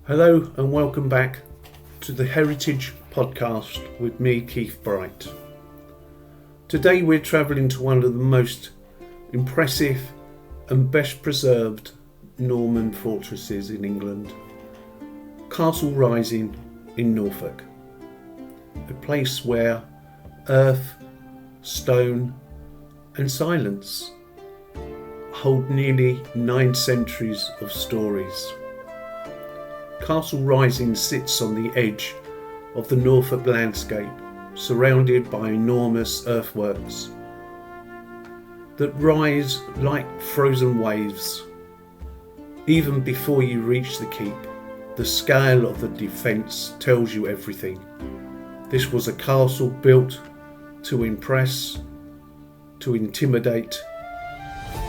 Hello and welcome back to the Heritage Podcast with me, Keith Bright. Today we're travelling to one of the most impressive and best preserved Norman fortresses in England, Castle Rising in Norfolk, a place where earth, stone and silence hold nearly 9 centuries of stories. Castle Rising sits on the edge of the Norfolk landscape, surrounded by enormous earthworks that rise like frozen waves. Even before you reach the keep, the scale of the defence tells you everything. This was a castle built to impress, to intimidate,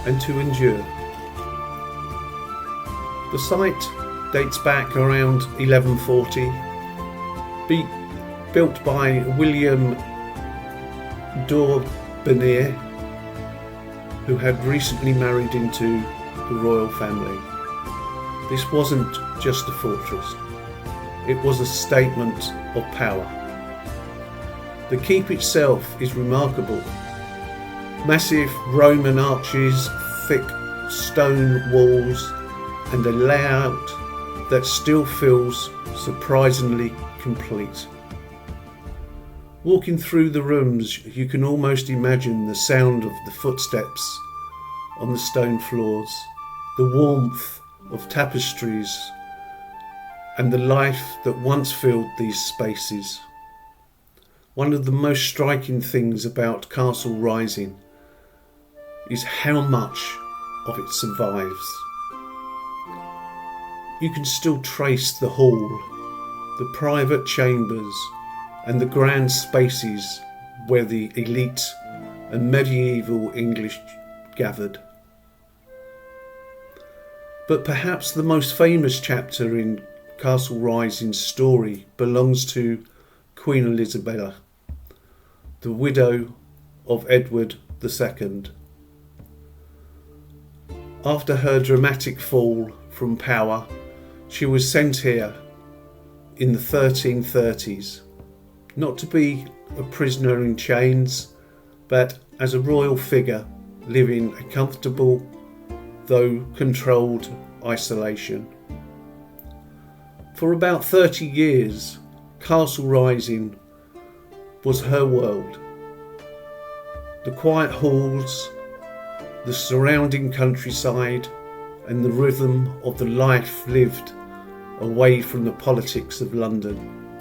and to endure. The site dates back around 1140, built by William d'Aubigne, who had recently married into the royal family. This wasn't just a fortress, it was a statement of power. The keep itself is remarkable. Massive Roman arches, thick stone walls, and a layout that still feels surprisingly complete. Walking through the rooms, you can almost imagine the sound of the footsteps on the stone floors, the warmth of tapestries, and the life that once filled these spaces. One of the most striking things about Castle Rising is how much of it survives. You can still trace the hall, the private chambers, and the grand spaces where the elite and medieval English gathered. But perhaps the most famous chapter in Castle Rising's story belongs to Queen Elizabeth, the widow of Edward II. After her dramatic fall from power, she was sent here in the 1330s, not to be a prisoner in chains, but as a royal figure living a comfortable, though controlled, isolation. For about 30 years, Castle Rising was her world. The quiet halls, the surrounding countryside, and the rhythm of the life lived away from the politics of London.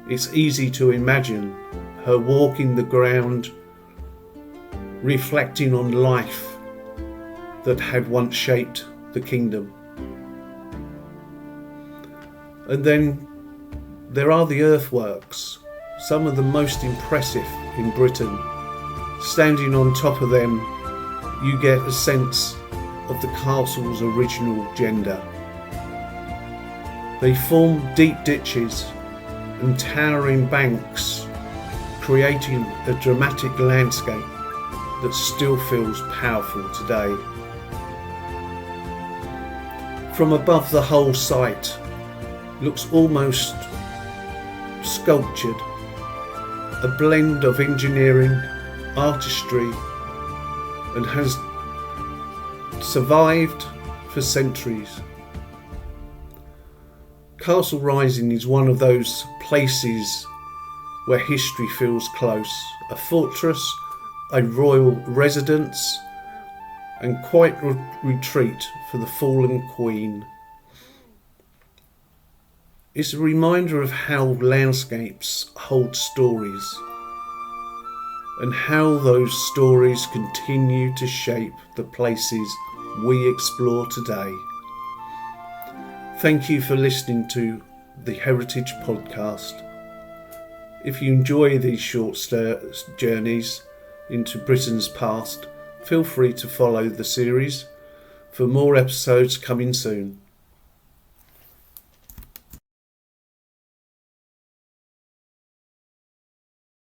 It's easy to imagine her walking the ground, reflecting on life that had once shaped the kingdom. And then there are the earthworks, some of the most impressive in Britain. Standing on top of them, you get a sense of the castle's original gender. They form deep ditches and towering banks, creating a dramatic landscape that still feels powerful today. From above, the whole site looks almost sculptured, a blend of engineering, artistry, and has survived for centuries. Castle Rising is one of those places where history feels close, a fortress, a royal residence, and quiet retreat for the fallen queen. It's a reminder of how landscapes hold stories, and how those stories continue to shape the places we explore today. Thank you for listening to the Heritage Podcast. If you enjoy these short journeys into Britain's past, feel free to follow the series for more episodes coming soon.